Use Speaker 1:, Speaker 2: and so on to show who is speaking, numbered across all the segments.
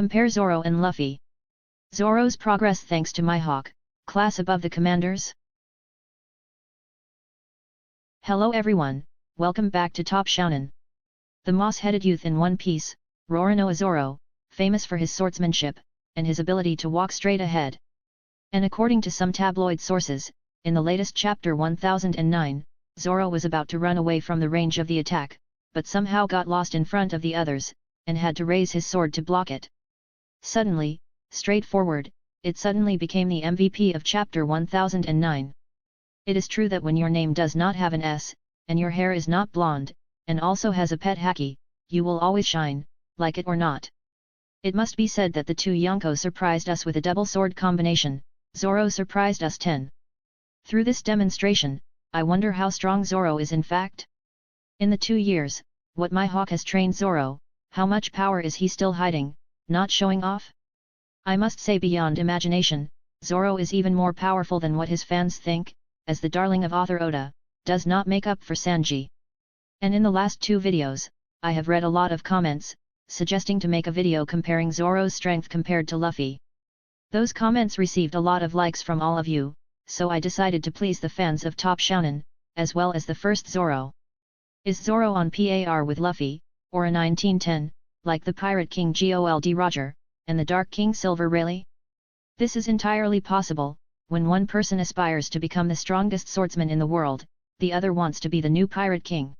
Speaker 1: Compare Zoro and Luffy. Zoro's progress thanks to Mihawk, class above the commanders. Hello everyone, welcome back to Top Shounen. The moss-headed youth in One Piece, Roronoa Zoro, famous for his swordsmanship, and his ability to walk straight ahead. And according to some tabloid sources, in the latest chapter 1009, Zoro was about to run away from the range of the attack, but somehow got lost in front of the others, and had to raise his sword to block it. Suddenly, straightforward, it suddenly became the MVP of chapter 1009. It is true that when your name does not have an S, and your hair is not blonde, and also has a pet haki, you will always shine, like it or not. It must be said that the two Yonko surprised us with a double sword combination, Zoro surprised us 10. Through this demonstration, I wonder how strong Zoro is in fact. In the 2 years, what Mihawk has trained Zoro, how much power is he still hiding, not showing off? I must say beyond imagination, Zoro is even more powerful than what his fans think, as the darling of author Oda, does not make up for Sanji. And in the last 2 videos, I have read a lot of comments, suggesting to make a video comparing Zoro's strength compared to Luffy. Those comments received a lot of likes from all of you, so I decided to please the fans of Top Shounen, as well as the first Zoro. Is Zoro on par with Luffy, or a 1910, like the Pirate King Gold Roger, and the Dark King Silver Rayleigh? This is entirely possible. When one person aspires to become the strongest swordsman in the world, the other wants to be the new Pirate King.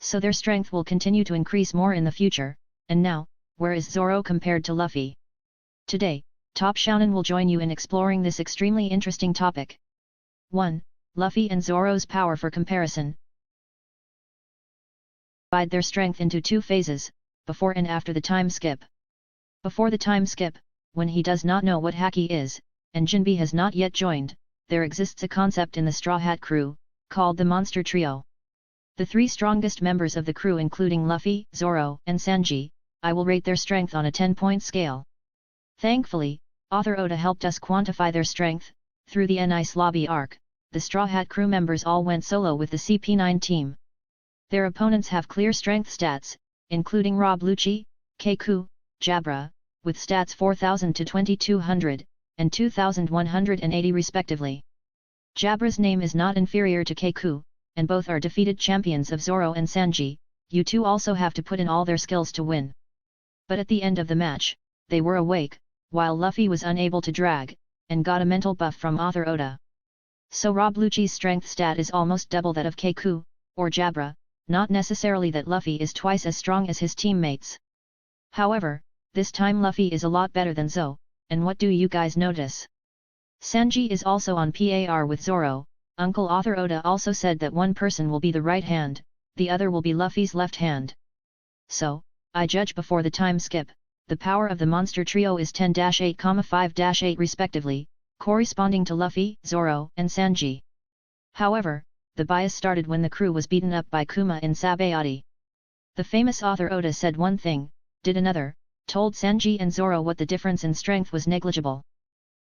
Speaker 1: So their strength will continue to increase more in the future, and now, where is Zoro compared to Luffy? Today, Top Shounen will join you in exploring this extremely interesting topic. 1. Luffy and Zoro's power for comparison. Divide their strength into 2 phases, before and after the time skip. Before the time skip, when he does not know what haki is, and Jinbe has not yet joined, there exists a concept in the Straw Hat crew, called the Monster Trio. The 3 strongest members of the crew including Luffy, Zoro, and Sanji, I will rate their strength on a 10-point scale. Thankfully, author Oda helped us quantify their strength. Through the N-Ice Lobby arc, the Straw Hat crew members all went solo with the CP9 team. Their opponents have clear strength stats, including Rob Lucci, Keiku, Jabra, with stats 4000 to 2200, and 2180 respectively. Jabra's name is not inferior to Keiku, and both are defeated champions of Zoro and Sanji. You two also have to put in all their skills to win. But at the end of the match, they were awake, while Luffy was unable to drag, and got a mental buff from author Oda. So Rob Lucci's strength stat is almost double that of Keiku, or Jabra, not necessarily that Luffy is twice as strong as his teammates. However, this time Luffy is a lot better than Zo, and what do you guys notice? Sanji is also on par with Zoro. Uncle author Oda also said that one person will be the right hand, the other will be Luffy's left hand. So, I judge before the time skip, the power of the monster trio is 10-8, 5-8 respectively, corresponding to Luffy, Zoro, and Sanji. However, the bias started when the crew was beaten up by Kuma in Sabayati. The famous author Oda said one thing, did another, told Sanji and Zoro what the difference in strength was negligible.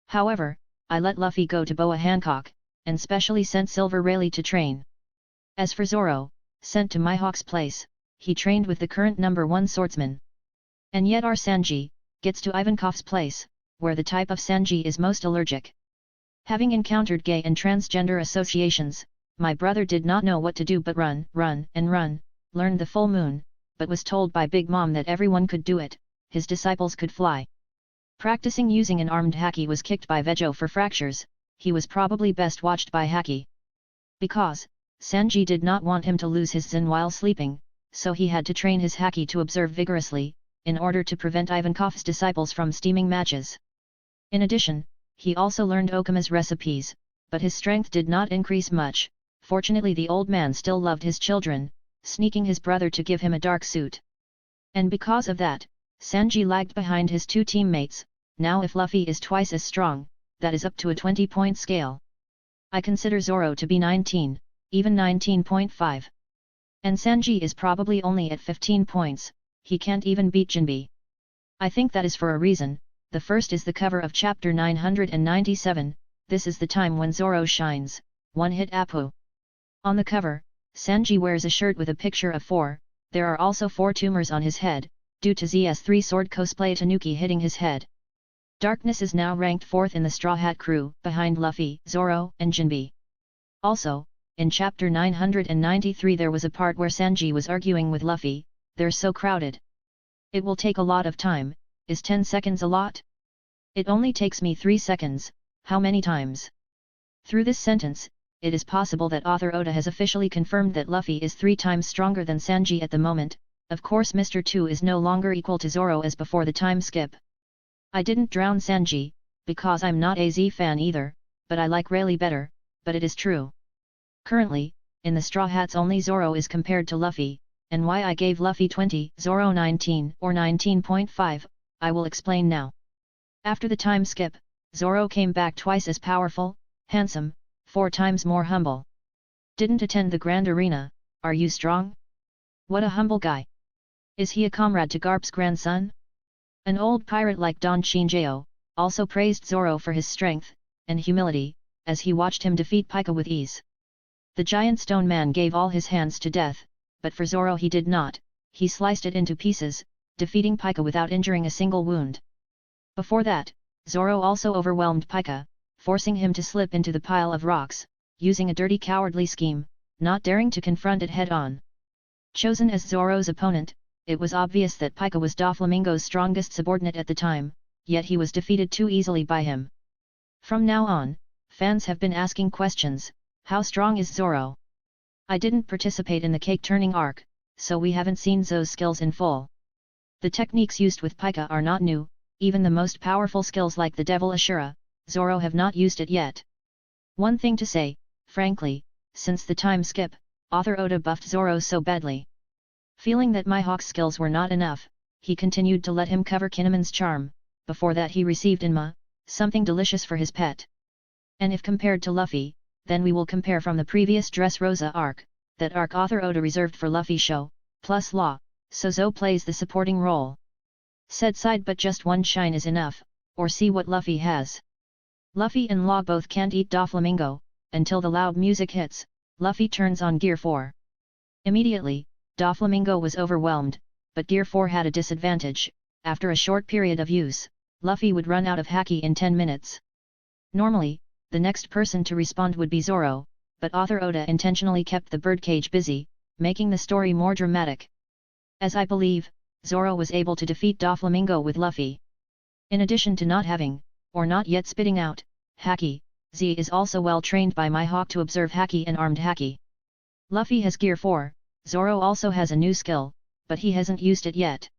Speaker 1: However, I let Luffy go to Boa Hancock, and specially sent Silver Rayleigh to train. As for Zoro, sent to Mihawk's place, he trained with the current number 1 swordsman. And yet our Sanji, gets to Ivankov's place, where the type of Sanji is most allergic. Having encountered gay and transgender associations, my brother did not know what to do but run, and run, learned the full moon, but was told by Big Mom that everyone could do it, his disciples could fly. Practicing using an armed haki was kicked by Vejo for fractures. He was probably best watched by haki. Because, Sanji did not want him to lose his zen while sleeping, so he had to train his haki to observe vigorously, in order to prevent Ivankov's disciples from steaming matches. In addition, he also learned Okuma's recipes, but his strength did not increase much. Fortunately the old man still loved his children, sneaking his brother to give him a dark suit. And because of that, Sanji lagged behind his 2 teammates. Now if Luffy is twice as strong, that is up to a 20-point scale. I consider Zoro to be 19, even 19.5. And Sanji is probably only at 15 points, he can't even beat Jinbe. I think that is for a reason. The first is the cover of chapter 997, this is the time when Zoro shines, one hit Apu. On the cover, Sanji wears a shirt with a picture of 4, there are also 4 tumors on his head, due to Z's 3-sword cosplay Tanuki hitting his head. Darkness is now ranked 4th in the Straw Hat crew, behind Luffy, Zoro, and Jinbe. Also, in chapter 993 there was a part where Sanji was arguing with Luffy, "They're so crowded. It will take a lot of time, is 10 seconds a lot? It only takes me 3 seconds, how many times?" Through this sentence, it is possible that author Oda has officially confirmed that Luffy is 3 times stronger than Sanji at the moment. Of course Mr. 2 is no longer equal to Zoro as before the time skip. I didn't drown Sanji, because I'm not a Z fan either, but I like Rayleigh better, but it is true. Currently, in the Straw Hats only Zoro is compared to Luffy, and why I gave Luffy 20, Zoro 19 or 19.5, I will explain now. After the time skip, Zoro came back twice as powerful, handsome, 4 times more humble. Didn't attend the Grand Arena, are you strong? What a humble guy. Is he a comrade to Garp's grandson? An old pirate like Don Shinjao also praised Zoro for his strength and humility, as he watched him defeat Pika with ease. The giant stone man gave all his hands to death, but for Zoro he did not, he sliced it into pieces, defeating Pika without injuring a single wound. Before that, Zoro also overwhelmed Pika, forcing him to slip into the pile of rocks, using a dirty cowardly scheme, not daring to confront it head-on. Chosen as Zoro's opponent, it was obvious that Pika was Doflamingo's strongest subordinate at the time, yet he was defeated too easily by him. From now on, fans have been asking questions, how strong is Zoro? I didn't participate in the cake-turning arc, so we haven't seen Zo's skills in full. The techniques used with Pika are not new, even the most powerful skills like the Devil Ashura, Zoro have not used it yet. One thing to say, frankly, since the time skip, author Oda buffed Zoro so badly. Feeling that Mihawk's skills were not enough, he continued to let him cover Kinnaman's charm, before that he received Inma, something delicious for his pet. And if compared to Luffy, then we will compare from the previous Dressrosa arc, that arc author Oda reserved for Luffy show, plus Law, so Zo plays the supporting role. Said side but just one shine is enough, or see what Luffy has. Luffy and Law both can't eat Doflamingo, until the loud music hits, Luffy turns on Gear 4. Immediately, Doflamingo was overwhelmed, but Gear 4 had a disadvantage, after a short period of use, Luffy would run out of Haki in 10 minutes. Normally, the next person to respond would be Zoro, but author Oda intentionally kept the birdcage busy, making the story more dramatic. As I believe, Zoro was able to defeat Doflamingo with Luffy. In addition to not having, or not yet spitting out, Haki, Z is also well trained by Mihawk to observe Haki and armed Haki. Luffy has Gear 4, Zoro also has a new skill, but he hasn't used it yet.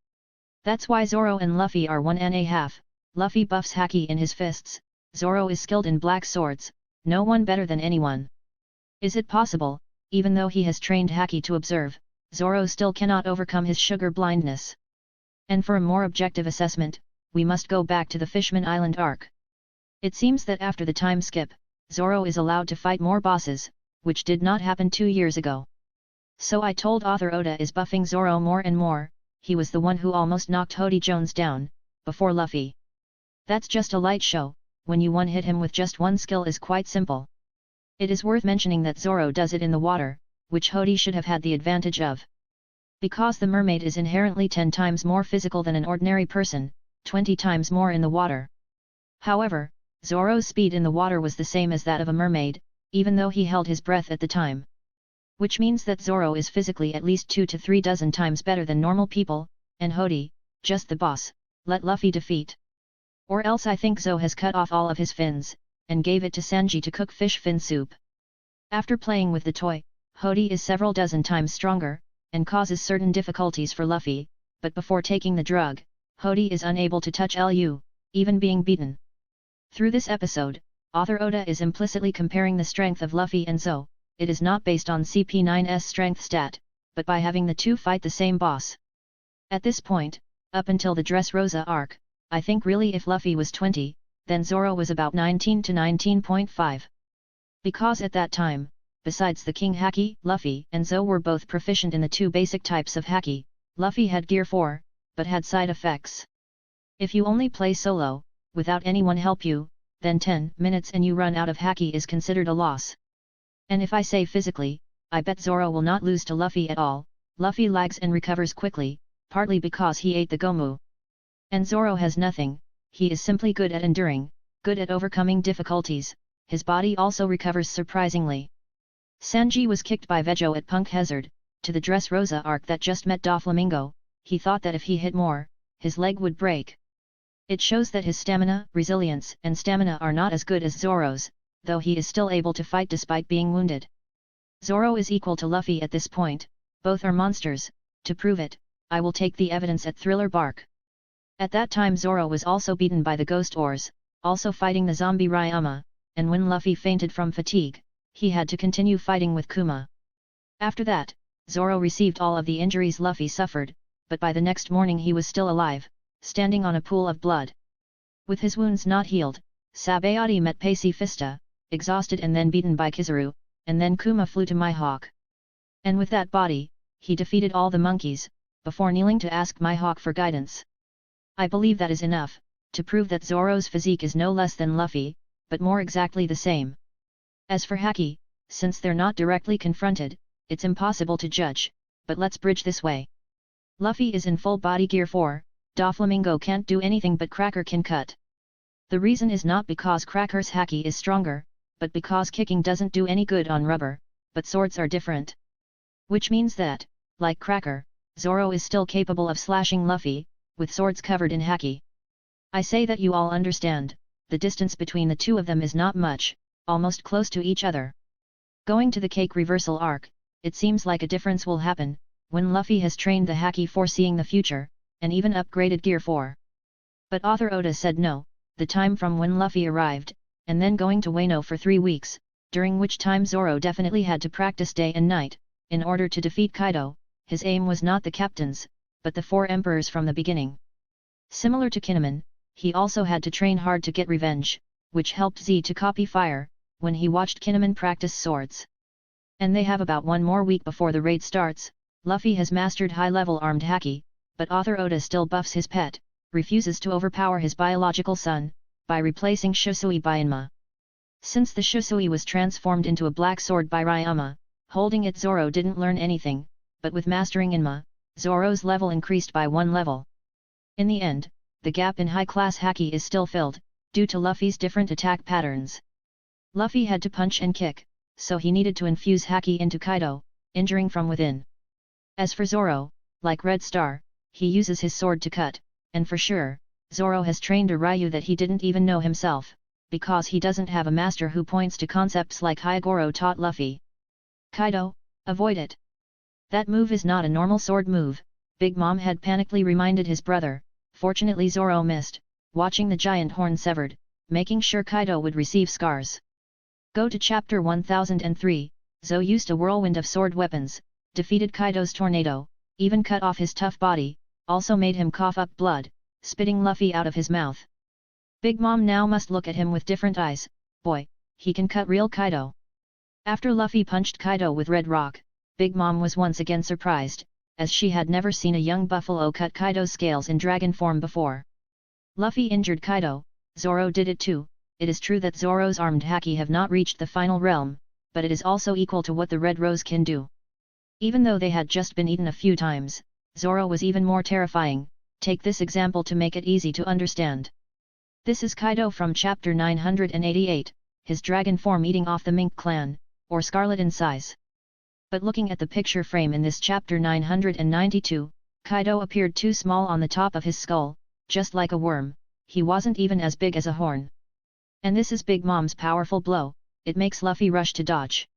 Speaker 1: That's why Zoro and Luffy are 1.5, Luffy buffs Haki in his fists, Zoro is skilled in black swords, no one better than anyone. Is it possible, even though he has trained Haki to observe, Zoro still cannot overcome his sugar blindness? And for a more objective assessment, we must go back to the Fishman Island arc. It seems that after the time skip, Zoro is allowed to fight more bosses, which did not happen 2 years ago. So I told author Oda is buffing Zoro more and more, he was the one who almost knocked Hody Jones down, before Luffy. That's just a light show, when you one-hit him with just one skill is quite simple. It is worth mentioning that Zoro does it in the water, which Hody should have had the advantage of. Because the mermaid is inherently 10 times more physical than an ordinary person, 20 times more in the water. However, Zoro's speed in the water was the same as that of a mermaid, even though he held his breath at the time. Which means that Zoro is physically at least 2 to 3 dozen times better than normal people, and Hody, just the boss, let Luffy defeat. Or else I think Zo has cut off all of his fins, and gave it to Sanji to cook fish fin soup. After playing with the toy, Hody is several dozen times stronger, and causes certain difficulties for Luffy, but before taking the drug, Hody is unable to touch Lu, even being beaten. Through this episode, author Oda is implicitly comparing the strength of Luffy and Zo. It is not based on CP9's strength stat, but by having the two fight the same boss. At this point, up until the Dressrosa arc, I think really if Luffy was 20, then Zoro was about 19 to 19.5. Because at that time, besides the King Haki, Luffy and Zo were both proficient in the 2 basic types of Haki. Luffy had Gear 4, but had side effects. If you only play solo, without anyone help you, then 10 minutes and you run out of Haki is considered a loss. And if I say physically, I bet Zoro will not lose to Luffy at all. Luffy lags and recovers quickly, partly because he ate the gomu. And Zoro has nothing, he is simply good at enduring, good at overcoming difficulties, his body also recovers surprisingly. Sanji was kicked by Vejo at Punk Hazard, to the Dressrosa arc that just met Doflamingo, he thought that if he hit more, his leg would break. It shows that his stamina, resilience and stamina are not as good as Zoro's, though he is still able to fight despite being wounded. Zoro is equal to Luffy at this point, both are monsters, to prove it, I will take the evidence at Thriller Bark. At that time Zoro was also beaten by the Ghost Oars, also fighting the zombie Ryama, and when Luffy fainted from fatigue, he had to continue fighting with Kuma. After that, Zoro received all of the injuries Luffy suffered, but by the next morning he was still alive, standing on a pool of blood. With his wounds not healed, Sabayati met Pacifista, exhausted and then beaten by Kizaru, and then Kuma flew to Mihawk. And with that body, he defeated all the monkeys, before kneeling to ask Mihawk for guidance. I believe that is enough, to prove that Zoro's physique is no less than Luffy, but more exactly the same. As for Haki, since they're not directly confronted, it's impossible to judge, but let's bridge this way. Luffy is in full body gear 4, Doflamingo can't do anything but Cracker can cut. The reason is not because Cracker's Haki is stronger, but because kicking doesn't do any good on rubber, but swords are different. Which means that, like Cracker, Zoro is still capable of slashing Luffy, with swords covered in Haki. I say that you all understand, the distance between the two of them is not much, almost close to each other. Going to the cake reversal arc, it seems like a difference will happen, when Luffy has trained the Haki foreseeing the future, and even upgraded Gear 4. But author Oda said no, the time from when Luffy arrived, and then going to Wano for 3 weeks, during which time Zoro definitely had to practice day and night, in order to defeat Kaido, his aim was not the captains, but the 4 emperors from the beginning. Similar to Kinemon, he also had to train hard to get revenge, which helped Z to copy fire, when he watched Kinemon practice swords. And they have about 1 more week before the raid starts. Luffy has mastered high-level armed Haki, but author Oda still buffs his pet, refuses to overpower his biological son, by replacing Shusui by Inma. Since the Shusui was transformed into a black sword by Ryama, holding it Zoro didn't learn anything, but with mastering Inma, Zoro's level increased by 1 level. In the end, the gap in high-class Haki is still filled, due to Luffy's different attack patterns. Luffy had to punch and kick, so he needed to infuse Haki into Kaido, injuring from within. As for Zoro, like Red Star, he uses his sword to cut, and for sure, Zoro has trained a Ryu that he didn't even know himself, because he doesn't have a master who points to concepts like Hyogoro taught Luffy. Kaido, avoid it. That move is not a normal sword move, Big Mom had panically reminded his brother. Fortunately Zoro missed, watching the giant horn severed, making sure Kaido would receive scars. Go to chapter 1003, Zo used a whirlwind of sword weapons, defeated Kaido's tornado, even cut off his tough body, also made him cough up blood, spitting Luffy out of his mouth. Big Mom now must look at him with different eyes, boy, he can cut real Kaido. After Luffy punched Kaido with Red Rock, Big Mom was once again surprised, as she had never seen a young buffalo cut Kaido's scales in dragon form before. Luffy injured Kaido, Zoro did it too. It is true that Zoro's armed Haki have not reached the final realm, but it is also equal to what the Red Rose can do. Even though they had just been eaten a few times, Zoro was even more terrifying. Take this example to make it easy to understand. This is Kaido from chapter 988, his dragon form eating off the Mink clan, or Scarlet in size. But looking at the picture frame in this chapter 992, Kaido appeared too small on the top of his skull, just like a worm, he wasn't even as big as a horn. And this is Big Mom's powerful blow, it makes Luffy rush to dodge.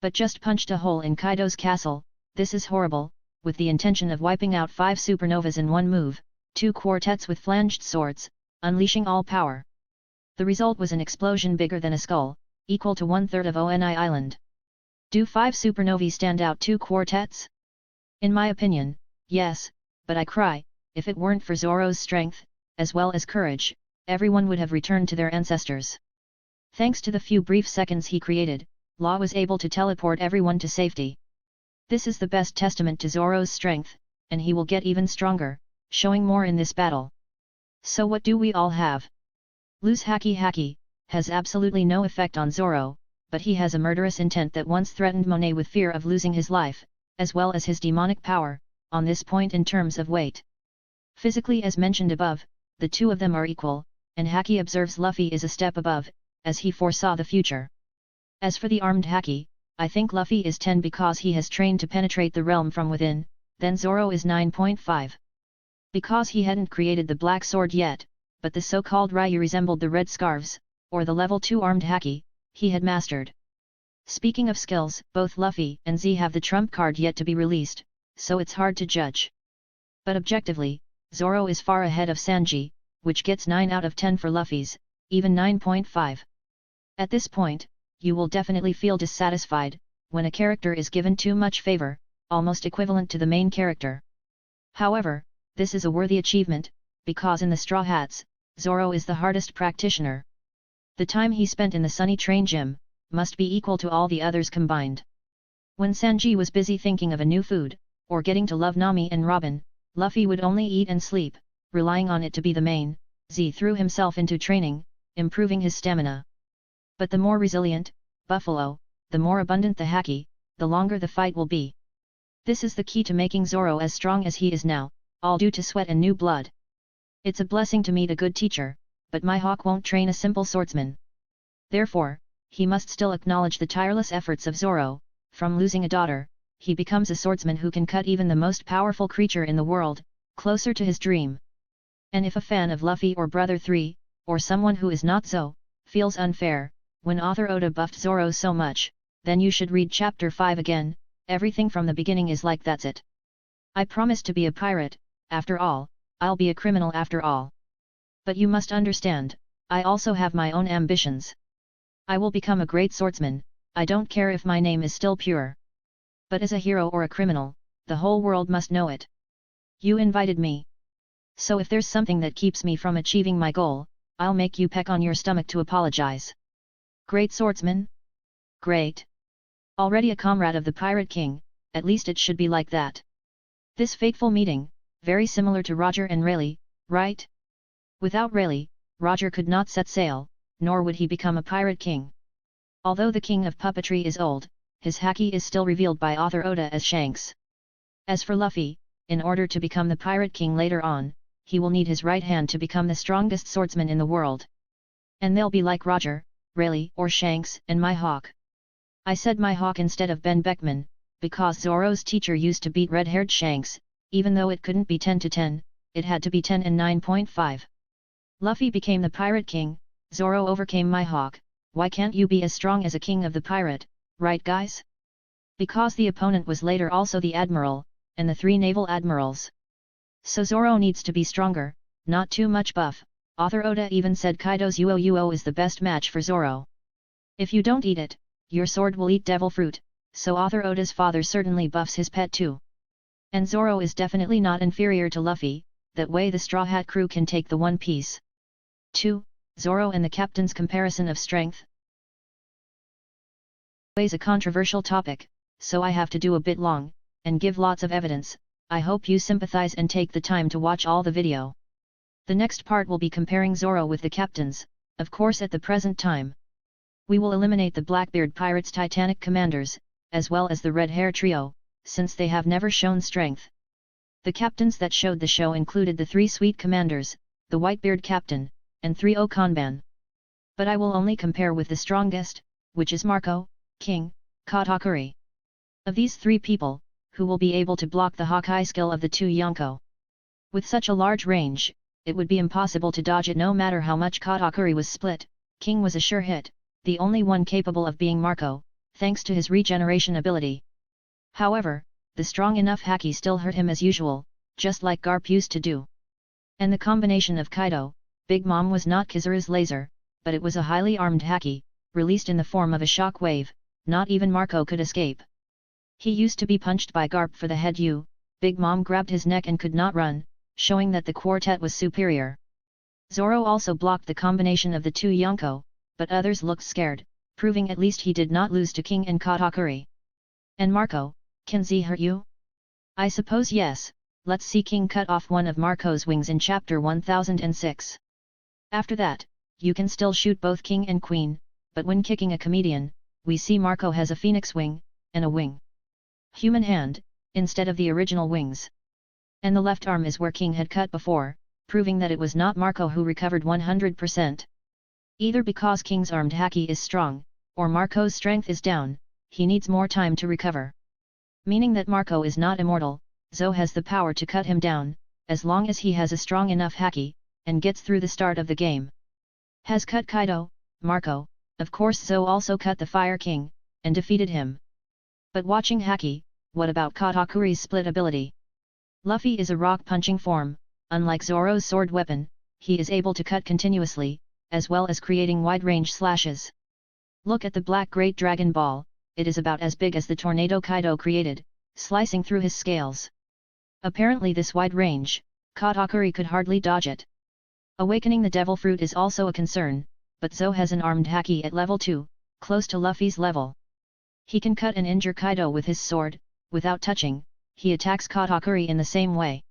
Speaker 1: But just punched a hole in Kaido's castle, this is horrible, with the intention of wiping out 5 supernovas in one move, 2 quartets with flanged swords, unleashing all power. The result was an explosion bigger than a skull, equal to 1/3 of Oni Island. Do 5 supernovae stand out 2 quartets? In my opinion, yes, but I cry, if it weren't for Zoro's strength, as well as courage, everyone would have returned to their ancestors. Thanks to the few brief seconds he created, Law was able to teleport everyone to safety. This is the best testament to Zoro's strength, and he will get even stronger, showing more in this battle. So what do we all have? Lose Haki has absolutely no effect on Zoro, but he has a murderous intent that once threatened Monet with fear of losing his life, as well as his demonic power, on this point in terms of weight. Physically as mentioned above, the two of them are equal, and Haki observes Luffy is a step above, as he foresaw the future. As for the armed Haki, I think Luffy is 10 because he has trained to penetrate the realm from within, then Zoro is 9.5. Because he hadn't created the black sword yet, but the so-called Ryu resembled the red scarves, or the level 2 armed Haki, he had mastered. Speaking of skills, both Luffy and Z have the trump card yet to be released, so it's hard to judge. But objectively, Zoro is far ahead of Sanji, which gets 9 out of 10 for Luffy's, even 9.5. At this point, you will definitely feel dissatisfied, when a character is given too much favor, almost equivalent to the main character. However, this is a worthy achievement, because in the Straw Hats, Zoro is the hardest practitioner. The time he spent in the Sunny Train Gym, must be equal to all the others combined. When Sanji was busy thinking of a new food, or getting to love Nami and Robin, Luffy would only eat and sleep, relying on it to be the main. Z threw himself into training, improving his stamina. But the more resilient, Buffalo, the more abundant the Haki, the longer the fight will be. This is the key to making Zoro as strong as he is now, all due to sweat and new blood. It's a blessing to meet a good teacher, but my hawk won't train a simple swordsman. Therefore, he must still acknowledge the tireless efforts of Zoro. From losing a daughter, he becomes a swordsman who can cut even the most powerful creature in the world, closer to his dream. And if a fan of Luffy or Brother 3, or someone who is not so, feels unfair, when author Oda buffed Zoro so much, then you should read chapter 5 again. Everything from the beginning is like that's it. I promised to be a pirate, after all, I'll be a criminal after all. But you must understand, I also have my own ambitions. I will become a great swordsman, I don't care if my name is still pure. But as a hero or a criminal, the whole world must know it. You invited me. So if there's something that keeps me from achieving my goal, I'll make you peck on your stomach to apologize. Great swordsman? Great. Already a comrade of the Pirate King, at least it should be like that. This fateful meeting, very similar to Roger and Rayleigh, right? Without Rayleigh, Roger could not set sail, nor would he become a Pirate King. Although the King of Puppetry is old, his Haki is still revealed by author Oda as Shanks. As for Luffy, in order to become the Pirate King later on, he will need his right hand to become the strongest swordsman in the world. And they'll be like Roger, Rayleigh or Shanks and my hawk. I said my hawk instead of Ben Beckman, because Zoro's teacher used to beat red-haired Shanks, even though it couldn't be 10 to 10, it had to be 10 and 9.5. Luffy became the Pirate King, Zoro overcame my hawk. Why can't you be as strong as a king of the pirate, right guys? Because the opponent was later also the admiral, and the 3 naval admirals. So Zoro needs to be stronger, not too much buff. Author Oda even said Kaido's Uo is the best match for Zoro. If you don't eat it, your sword will eat devil fruit, so author Oda's father certainly buffs his pet too. And Zoro is definitely not inferior to Luffy, that way the Straw Hat crew can take the One Piece. 2. Zoro and the captain's comparison of strength. Always a controversial topic, so I have to do a bit long, and give lots of evidence. I hope you sympathize and take the time to watch all the video. The next part will be comparing Zoro with the captains, of course at the present time. We will eliminate the Blackbeard Pirates' Titanic commanders, as well as the Red Hair Trio, since they have never shown strength. The captains that showed the show included the 3 Sweet Commanders, the Whitebeard Captain, and 3 Okanban. But I will only compare with the strongest, which is Marco, King, Katakuri. Of these 3 people, who will be able to block the Hawkeye skill of the 2 Yonko? With such a large range, it would be impossible to dodge it no matter how much Katakuri was split. King was a sure hit, the only one capable of being Marco, thanks to his regeneration ability. However, the strong enough Haki still hurt him as usual, just like Garp used to do. And the combination of Kaido, Big Mom was not Kizaru's laser, but it was a highly armed Haki, released in the form of a shock wave. Not even Marco could escape. He used to be punched by Garp for the head U, Big Mom grabbed his neck and could not run, showing that the quartet was superior. Zoro also blocked the combination of the 2 Yonko, but others looked scared, proving at least he did not lose to King and Katakuri. And Marco, can Z hurt you? I suppose yes. Let's see King cut off one of Marco's wings in chapter 1006. After that, you can still shoot both King and Queen, but when kicking a comedian, we see Marco has a phoenix wing, and a wing. Human hand, instead of the original wings. And the left arm is where King had cut before, proving that it was not Marco who recovered 100%. Either because King's armed haki is strong, or Marco's strength is down, he needs more time to recover. Meaning that Marco is not immortal, Zoro has the power to cut him down, as long as he has a strong enough haki, and gets through the start of the game. Has cut Kaido, Marco, of course Zoro also cut the Fire King, and defeated him. But watching haki, what about Katakuri's split ability? Luffy is a rock-punching form, unlike Zoro's sword weapon, he is able to cut continuously, as well as creating wide-range slashes. Look at the Black Great Dragon Ball, it is about as big as the tornado Kaido created, slicing through his scales. Apparently this wide range, Katakuri could hardly dodge it. Awakening the Devil Fruit is also a concern, but Zoro has an armed haki at level 2, close to Luffy's level. He can cut and injure Kaido with his sword, without touching, he attacks Katakuri in the same way.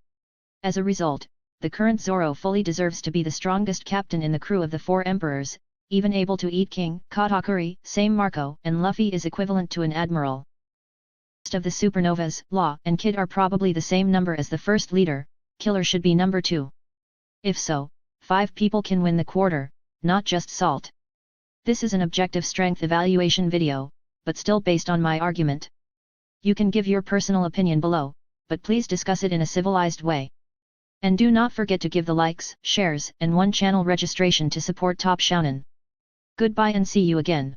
Speaker 1: As a result, the current Zoro fully deserves to be the strongest captain in the crew of the 4 emperors, even able to eat King, Katakuri, same Marco, and Luffy is equivalent to an admiral. Most of the supernovas, Law and Kid are probably the same number as the first leader, Killer should be number 2. If so, 5 people can win the quarter, not just Salt. This is an objective strength evaluation video, but still based on my argument. You can give your personal opinion below, but please discuss it in a civilized way. And do not forget to give the likes, shares, and 1 channel registration to support Top Shounen. Goodbye and see you again.